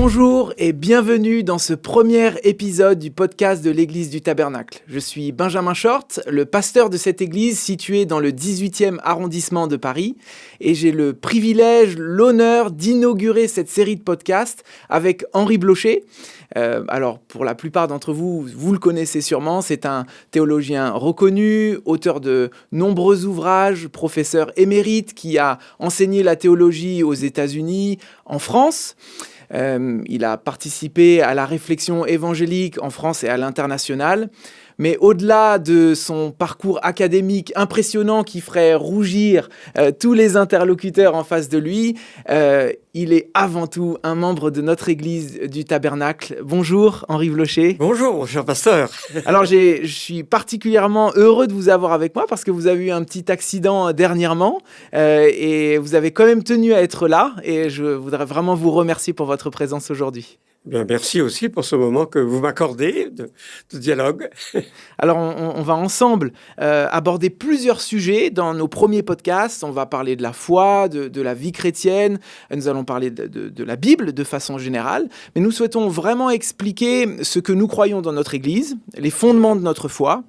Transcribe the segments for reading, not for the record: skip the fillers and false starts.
Bonjour et bienvenue dans ce premier épisode du podcast de l'Église du Tabernacle. Je suis Benjamin Short, le pasteur de cette église située dans le 18e arrondissement de Paris, et j'ai le privilège, l'honneur d'inaugurer cette série de podcasts avec Henri Blocher. Alors, pour la plupart d'entre vous, vous le connaissez sûrement, c'est un théologien reconnu, auteur de nombreux ouvrages, professeur émérite qui a enseigné la théologie aux États-Unis, en France. Il a participé à la réflexion évangélique en France et à l'international. Mais au-delà de son parcours académique impressionnant qui ferait rougir tous les interlocuteurs en face de lui, il est avant tout un membre de notre Église du Tabernacle. Bonjour Henri Blocher. Bonjour mon cher pasteur. Alors je suis particulièrement heureux de vous avoir avec moi parce que vous avez eu un petit accident dernièrement et vous avez quand même tenu à être là et je voudrais vraiment vous remercier pour votre présence aujourd'hui. Bien, merci aussi pour ce moment que vous m'accordez de dialogue. Alors, on va ensemble aborder plusieurs sujets dans nos premiers podcasts. On va parler de la foi, de la vie chrétienne. Nous allons parler de la Bible de façon générale. Mais nous souhaitons vraiment expliquer ce que nous croyons dans notre Église, les fondements de notre foi,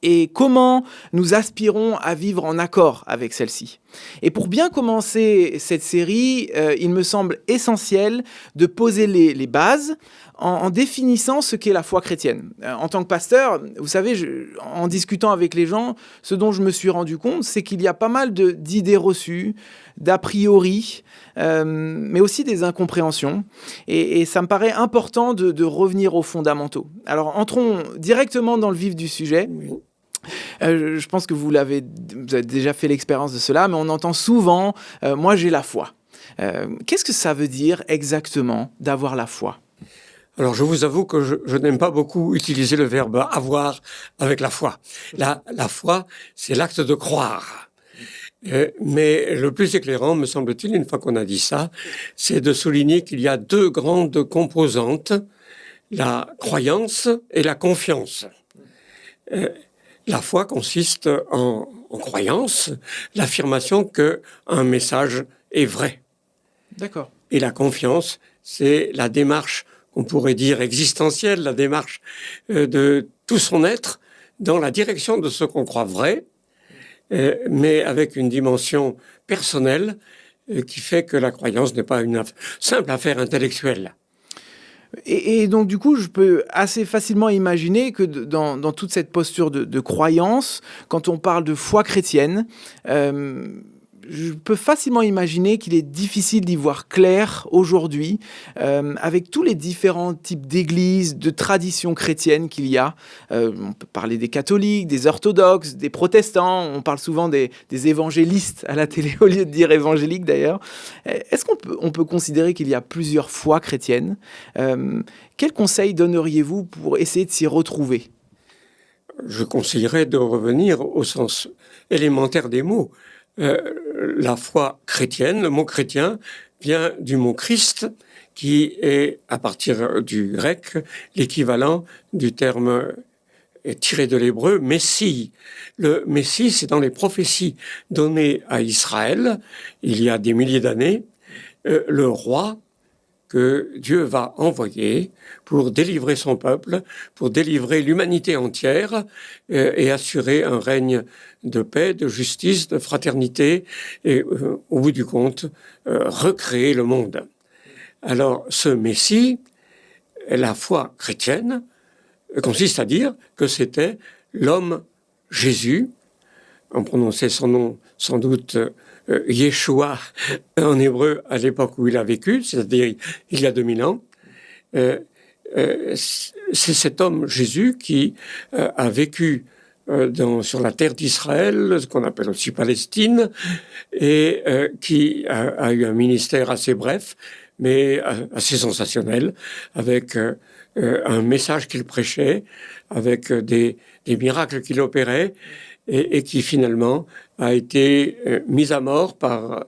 et comment nous aspirons à vivre en accord avec celle-ci. Et pour bien commencer cette série, il me semble essentiel de poser les bases en définissant ce qu'est la foi chrétienne. En tant que pasteur, vous savez, en discutant avec les gens, ce dont je me suis rendu compte, c'est qu'il y a pas mal d'idées reçues, d'a priori, mais aussi des incompréhensions. Et ça me paraît important de revenir aux fondamentaux. Alors, entrons directement dans le vif du sujet. Je pense que vous avez déjà fait l'expérience de cela, mais on entend souvent « moi j'ai la foi ». Qu'est-ce que ça veut dire exactement d'avoir la foi ? Alors je vous avoue que je n'aime pas beaucoup utiliser le verbe « avoir » avec la foi. La foi, c'est l'acte de croire. Mais le plus éclairant, me semble-t-il, une fois qu'on a dit ça, c'est de souligner qu'il y a deux grandes composantes, la croyance et la confiance. La foi consiste en croyance, l'affirmation qu'un message est vrai. D'accord. Et la confiance, c'est la démarche, on pourrait dire existentielle, la démarche de tout son être dans la direction de ce qu'on croit vrai, mais avec une dimension personnelle qui fait que la croyance n'est pas une simple affaire intellectuelle. Et donc, du coup, je peux assez facilement imaginer que dans toute cette posture de croyance, quand on parle de foi chrétienne, je peux facilement imaginer qu'il est difficile d'y voir clair aujourd'hui, avec tous les différents types d'églises, de traditions chrétiennes qu'il y a. On peut parler des catholiques, des orthodoxes, des protestants. On parle souvent des évangélistes à la télé, au lieu de dire évangéliques d'ailleurs. Est-ce qu'on peut considérer qu'il y a plusieurs foi chrétiennes ? Quels conseils donneriez-vous pour essayer de s'y retrouver ? Je conseillerais de revenir au sens élémentaire des mots. La foi chrétienne, le mot chrétien, vient du mot Christ, qui est, à partir du grec, l'équivalent du terme tiré de l'hébreu, Messie. Le Messie, c'est dans les prophéties données à Israël, il y a des milliers d'années, le roi que Dieu va envoyer pour délivrer son peuple, pour délivrer l'humanité entière et assurer un règne de paix, de justice, de fraternité et, au bout du compte, recréer le monde. Alors, ce Messie, la foi chrétienne, consiste à dire que c'était l'homme Jésus. On prononçait son nom sans doute Yeshua en hébreu à l'époque où il a vécu, c'est-à-dire il y a 2000 ans. C'est cet homme Jésus qui a vécu sur la terre d'Israël, ce qu'on appelle aussi Palestine, et qui a eu un ministère assez bref, mais assez sensationnel, avec un message qu'il prêchait, avec des miracles qu'il opérait, et qui finalement a été mis à mort par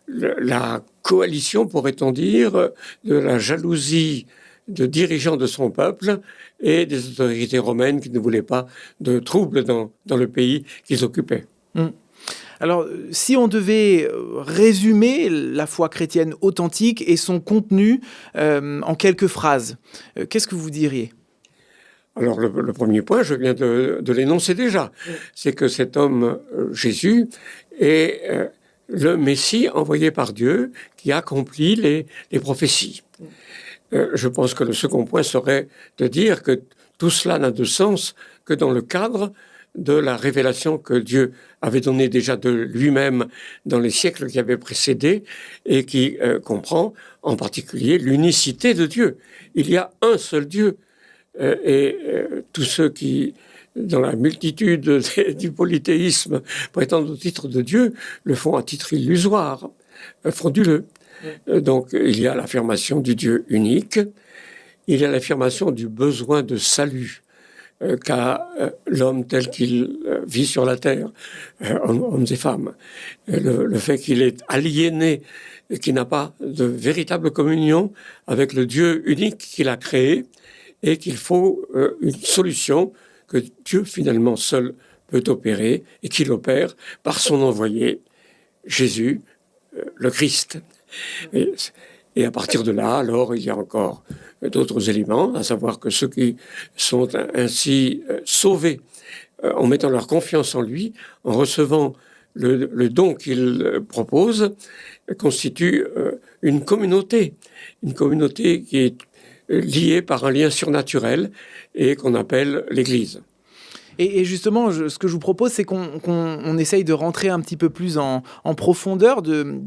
la coalition, pourrait-on dire, de la jalousie de dirigeants de son peuple et des autorités romaines qui ne voulaient pas de troubles dans le pays qu'ils occupaient. Alors, si on devait résumer la foi chrétienne authentique et son contenu en quelques phrases, qu'est-ce que vous diriez? Alors le premier point, je viens de l'énoncer déjà, c'est que cet homme, Jésus, est le Messie envoyé par Dieu qui accomplit les prophéties. Je pense que le second point serait de dire que tout cela n'a de sens que dans le cadre de la révélation que Dieu avait donnée déjà de lui-même dans les siècles qui avaient précédé et qui comprend en particulier l'unicité de Dieu. Il y a un seul Dieu. Tous ceux qui, dans la multitude du polythéisme, prétendent au titre de Dieu, le font à titre illusoire, frauduleux. Donc, il y a l'affirmation du Dieu unique, il y a l'affirmation du besoin de salut qu'a l'homme tel qu'il vit sur la terre, hommes et femmes. Le fait qu'il est aliéné, qu'il n'a pas de véritable communion avec le Dieu unique qu'il a créé, et qu'il faut une solution que Dieu finalement seul peut opérer et qu'il opère par son envoyé, Jésus, le Christ. Et à partir de là, alors, il y a encore d'autres éléments, à savoir que ceux qui sont ainsi sauvés en mettant leur confiance en lui, en recevant le don qu'il propose, constituent une communauté qui est liés par un lien surnaturel et qu'on appelle l'Église. Et justement, ce que je vous propose, c'est qu'on essaye de rentrer un petit peu plus en profondeur de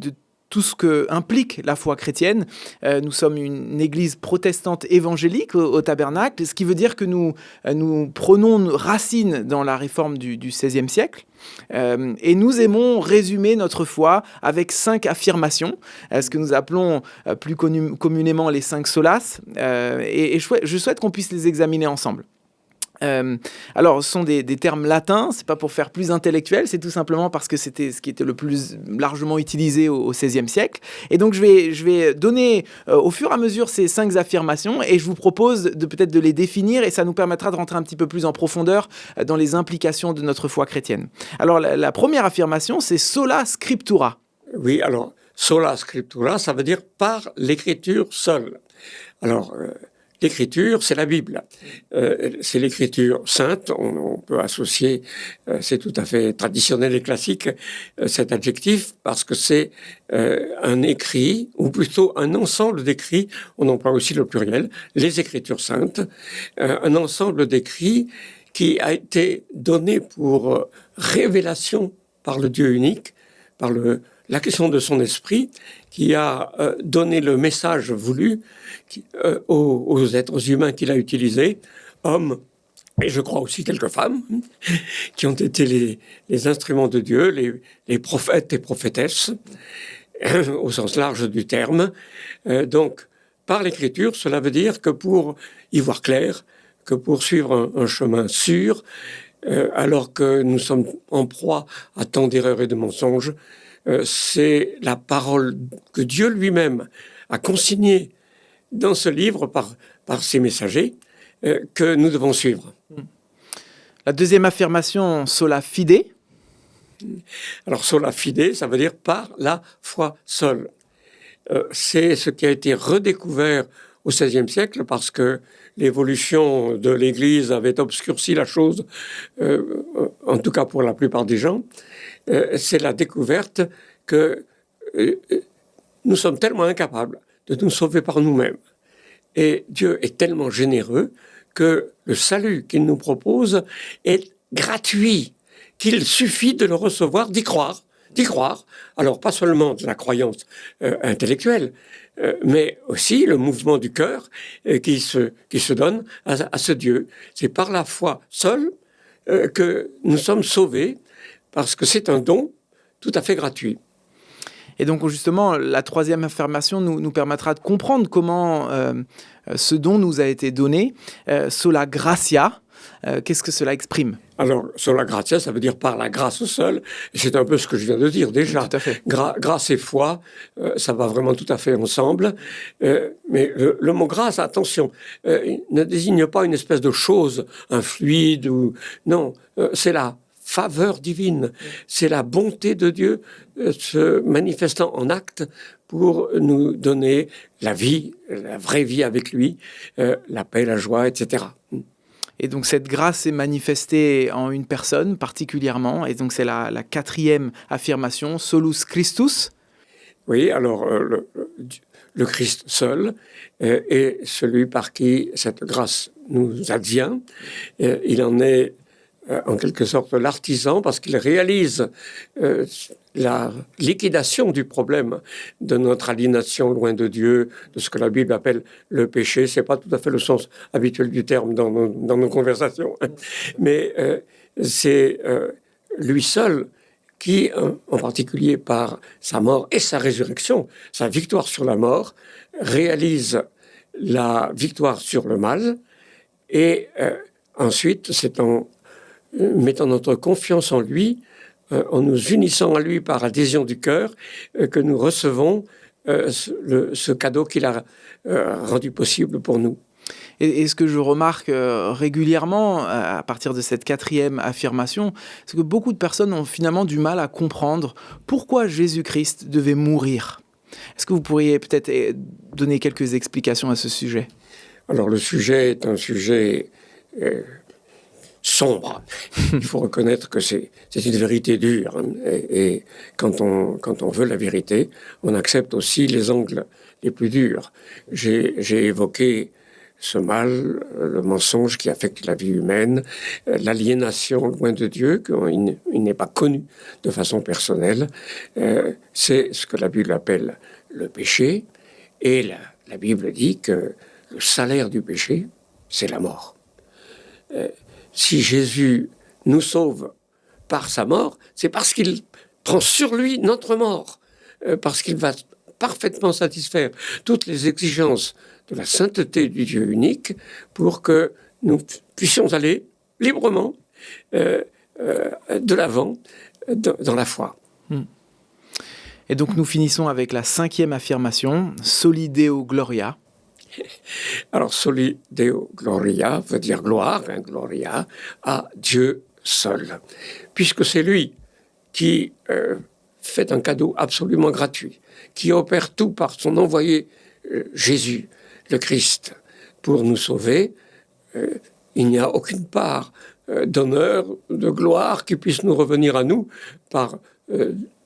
tout ce que implique la foi chrétienne. Nous sommes une église protestante évangélique au Tabernacle, ce qui veut dire que nous prenons racine dans la réforme du XVIe siècle. Et nous aimons résumer notre foi avec 5 affirmations, ce que nous appelons plus communément les 5 solas. Et je souhaite qu'on puisse les examiner ensemble. Alors, ce sont des termes latins, c'est pas pour faire plus intellectuel, c'est tout simplement parce que c'était ce qui était le plus largement utilisé au XVIe siècle. Et donc, je vais donner au fur et à mesure ces 5 affirmations et je vous propose peut-être de les définir et ça nous permettra de rentrer un petit peu plus en profondeur dans les implications de notre foi chrétienne. Alors, la première affirmation, c'est sola scriptura. Oui, alors, sola scriptura, ça veut dire par l'écriture seule. Alors, l'écriture, c'est la Bible. C'est l'écriture sainte. On peut associer, c'est tout à fait traditionnel et classique, cet adjectif, parce que c'est un écrit, ou plutôt un ensemble d'écrits, on emploie aussi le pluriel, les écritures saintes, un ensemble d'écrits qui a été donné pour révélation par le Dieu unique, par l'action de son esprit, qui a donné le message voulu aux êtres humains qu'il a utilisés, hommes, et je crois aussi quelques femmes, qui ont été les instruments de Dieu, les prophètes et prophétesses, au sens large du terme. Donc, par l'écriture, cela veut dire que pour y voir clair, que pour suivre un chemin sûr, alors que nous sommes en proie à tant d'erreurs et de mensonges, c'est la parole que Dieu lui-même a consignée dans ce livre par ses messagers que nous devons suivre. La deuxième affirmation, sola fide. Alors, sola fide, ça veut dire par la foi seule. C'est ce qui a été redécouvert au XVIe siècle parce que l'évolution de l'Église avait obscurci la chose, en tout cas pour la plupart des gens. C'est la découverte que nous sommes tellement incapables de nous sauver par nous-mêmes. Et Dieu est tellement généreux que le salut qu'il nous propose est gratuit, qu'il suffit de le recevoir, d'y croire. Alors, pas seulement de la croyance intellectuelle, mais aussi le mouvement du cœur qui se donne à ce Dieu. C'est par la foi seule que nous sommes sauvés, parce que c'est un don tout à fait gratuit. Et donc, justement, la troisième affirmation nous permettra de comprendre comment ce don nous a été donné. Sola gratia, qu'est-ce que cela exprime ? Alors, sola gratia, ça veut dire par la grâce seule. Et c'est un peu ce que je viens de dire déjà. Tout à fait. Grâce et foi, ça va vraiment tout à fait ensemble. Mais le mot grâce, attention, ne désigne pas une espèce de chose, un fluide ou... Non, c'est la faveur divine. C'est la bonté de Dieu se manifestant en acte pour nous donner la vie, la vraie vie avec lui, la paix, la joie, etc. Et donc cette grâce est manifestée en une personne particulièrement, et donc c'est la quatrième affirmation, solus Christus. Oui, alors le Christ seul est celui par qui cette grâce nous advient. Il en est en quelque sorte l'artisan parce qu'il réalise la liquidation du problème de notre aliénation loin de Dieu, de ce que la Bible appelle le péché. C'est pas tout à fait le sens habituel du terme dans nos conversations, mais c'est lui seul qui, en particulier par sa mort et sa résurrection, sa victoire sur la mort, réalise la victoire sur le mal. Et ensuite, c'est en mettant notre confiance en lui, en nous unissant à lui par adhésion du cœur, que nous recevons ce cadeau qu'il a rendu possible pour nous. Et ce que je remarque régulièrement à partir de cette quatrième affirmation, c'est que beaucoup de personnes ont finalement du mal à comprendre pourquoi Jésus-Christ devait mourir. Est-ce que vous pourriez peut-être donner quelques explications à ce sujet ? Alors le sujet est un sujet sombre. Il faut reconnaître que c'est une vérité dure. Et quand on veut la vérité, on accepte aussi les angles les plus durs. J'ai évoqué ce mal, le mensonge qui affecte la vie humaine, l'aliénation loin de Dieu, qu'il n'est pas connu de façon personnelle. C'est ce que la Bible appelle le péché. Et la Bible dit que le salaire du péché, c'est la mort. Si Jésus nous sauve par sa mort, c'est parce qu'il prend sur lui notre mort, parce qu'il va parfaitement satisfaire toutes les exigences de la sainteté du Dieu unique pour que nous puissions aller librement de l'avant dans la foi. Et donc nous finissons avec la cinquième affirmation, Soli Deo Gloria. Alors, Soli Deo Gloria veut dire gloire, gloria, à Dieu seul. Puisque c'est lui qui fait un cadeau absolument gratuit, qui opère tout par son envoyé Jésus, le Christ, pour nous sauver, il n'y a aucune part d'honneur, de gloire qui puisse nous revenir à nous par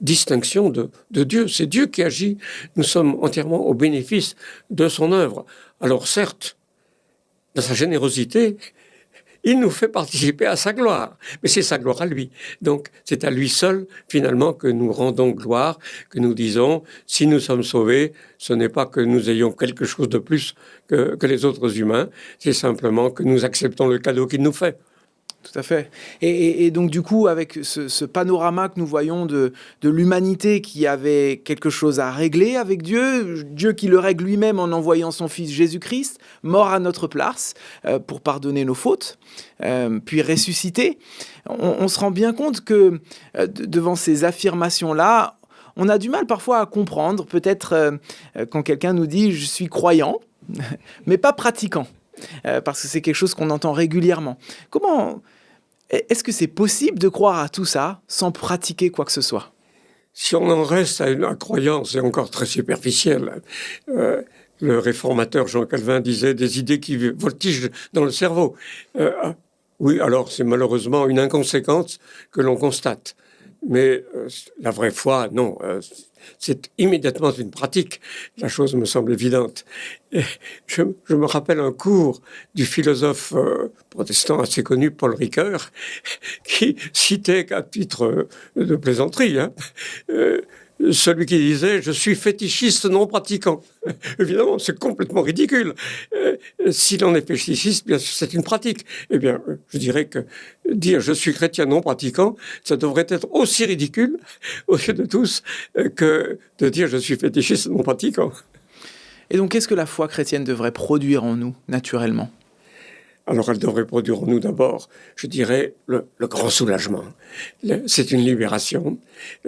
distinction de Dieu. C'est Dieu qui agit. Nous sommes entièrement au bénéfice de son œuvre. Alors certes, dans sa générosité, il nous fait participer à sa gloire. Mais c'est sa gloire à lui. Donc c'est à lui seul, finalement, que nous rendons gloire, que nous disons, si nous sommes sauvés, ce n'est pas que nous ayons quelque chose de plus que les autres humains, c'est simplement que nous acceptons le cadeau qu'il nous fait. Tout à fait. Et donc, du coup, avec ce panorama que nous voyons de l'humanité qui avait quelque chose à régler avec Dieu, Dieu qui le règle lui-même en envoyant son Fils Jésus-Christ, mort à notre place pour pardonner nos fautes, puis ressuscité, on se rend bien compte que devant ces affirmations-là, on a du mal parfois à comprendre, peut-être quand quelqu'un nous dit « je suis croyant », mais pas pratiquant. Parce que c'est quelque chose qu'on entend régulièrement. Est-ce que c'est possible de croire à tout ça sans pratiquer quoi que ce soit ? Si on en reste à une croyance, c'est encore très superficiel. Le réformateur Jean Calvin disait des idées qui voltigent dans le cerveau. Oui, alors c'est malheureusement une inconséquence que l'on constate. Mais la vraie foi, non. C'est immédiatement une pratique. La chose me semble évidente. Et je me rappelle un cours du philosophe protestant assez connu, Paul Ricoeur, qui citait qu'à titre de plaisanterie, celui qui disait « je suis fétichiste non pratiquant ». Évidemment, c'est complètement ridicule. Si l'on est fétichiste, bien sûr, c'est une pratique. Eh bien, je dirais que dire « je suis chrétien non pratiquant », ça devrait être aussi ridicule, aux yeux de tous, que de dire « je suis fétichiste non pratiquant ». Et donc, qu'est-ce que la foi chrétienne devrait produire en nous, naturellement ? Alors, elle devrait produire en nous d'abord, je dirais, le grand soulagement. C'est une libération.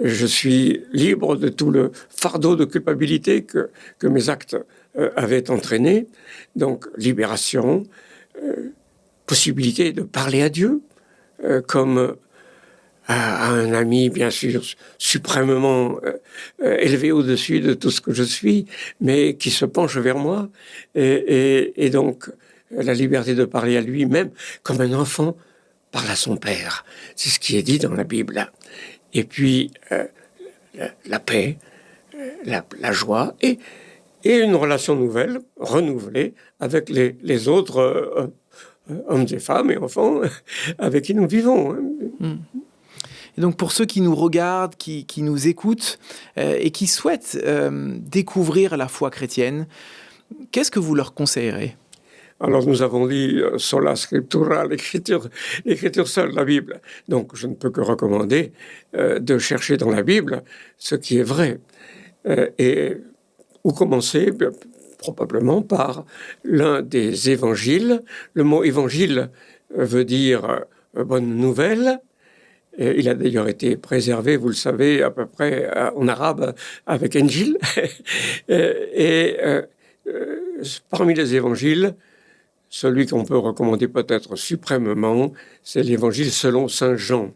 Je suis libre de tout le fardeau de culpabilité que mes actes avaient entraîné. Donc, libération, possibilité de parler à Dieu comme à un ami, bien sûr, suprêmement élevé au-dessus de tout ce que je suis, mais qui se penche vers moi, et donc la liberté de parler à lui-même comme un enfant parle à son père. C'est ce qui est dit dans la Bible. Et puis la paix, la joie, et une relation nouvelle, renouvelée, avec les autres hommes et femmes et enfants avec qui nous vivons. Et donc pour ceux qui nous regardent, qui nous écoutent et qui souhaitent découvrir la foi chrétienne, qu'est-ce que vous leur conseillerez ? Alors nous avons dit sola scriptura, l'écriture seule, la Bible. Donc je ne peux que recommander de chercher dans la Bible ce qui est vrai. Et où commencer ? Probablement par l'un des évangiles. Le mot évangile veut dire bonne nouvelle. Et il a d'ailleurs été préservé, vous le savez, à peu près en arabe avec Injil. Parmi les évangiles, celui qu'on peut recommander peut-être suprêmement, c'est l'évangile selon saint Jean.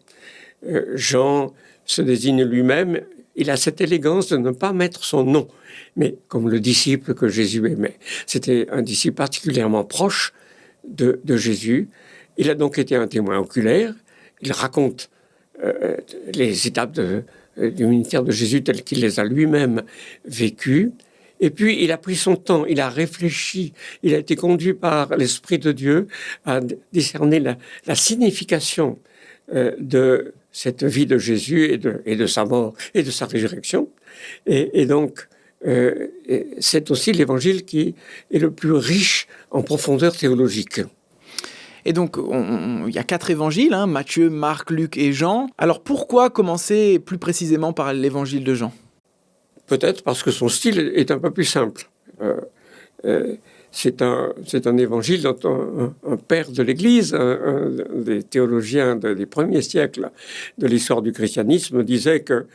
Jean se désigne lui-même, il a cette élégance de ne pas mettre son nom, mais comme le disciple que Jésus aimait. C'était un disciple particulièrement proche de Jésus. Il a donc été un témoin oculaire. Il raconte les étapes du ministère de Jésus telles qu'il les a lui-même vécues. Et puis, il a pris son temps, il a réfléchi, il a été conduit par l'Esprit de Dieu à discerner la signification de cette vie de Jésus et de sa mort et de sa résurrection. Et donc, c'est aussi l'évangile qui est le plus riche en profondeur théologique. Et donc, il y a 4 évangiles, hein, Matthieu, Marc, Luc et Jean. Alors, pourquoi commencer plus précisément par l'évangile de Jean ? Peut-être parce que son style est un peu plus simple. C'est un évangile dont un père de l'Église, un des théologiens des premiers siècles de l'histoire du christianisme, disait que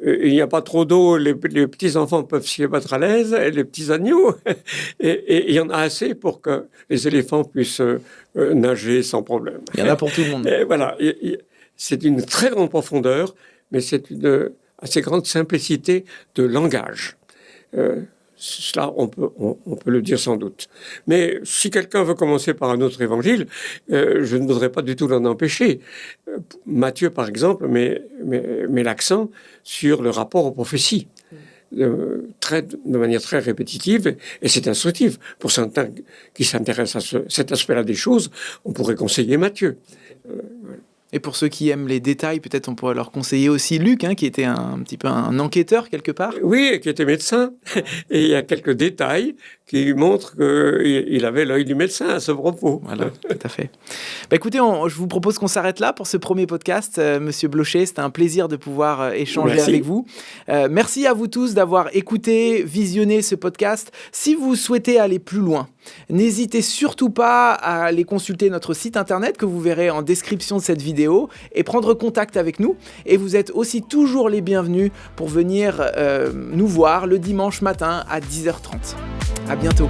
il n'y a pas trop d'eau, les petits-enfants peuvent s'y mettre à l'aise, et les petits agneaux, et il y en a assez pour que les éléphants puissent nager sans problème. Il y en a pour tout le monde. Et voilà, c'est une très grande profondeur, mais c'est une assez grande simplicité de langage. Cela, on peut le dire sans doute. Mais si quelqu'un veut commencer par un autre évangile, je ne voudrais pas du tout l'en empêcher. Matthieu, par exemple, met l'accent sur le rapport aux prophéties, de manière très répétitive, et c'est instructif. Pour certains qui s'intéressent à cet aspect-là des choses, on pourrait conseiller Matthieu. Et pour ceux qui aiment les détails, peut-être on pourrait leur conseiller aussi Luc, hein, qui était un petit peu un enquêteur quelque part. Oui, qui était médecin. Et il y a quelques détails qui montrent qu'il avait l'œil du médecin à ce propos. Voilà, tout à fait. Écoutez, je vous propose qu'on s'arrête là pour ce premier podcast. Monsieur Blocher, c'était un plaisir de pouvoir échanger avec vous. Merci à vous tous d'avoir écouté, visionné ce podcast. Si vous souhaitez aller plus loin, n'hésitez surtout pas à aller consulter notre site internet que vous verrez en description de cette vidéo et prendre contact avec nous. Et vous êtes aussi toujours les bienvenus pour venir nous voir le dimanche matin à 10h30. À bientôt.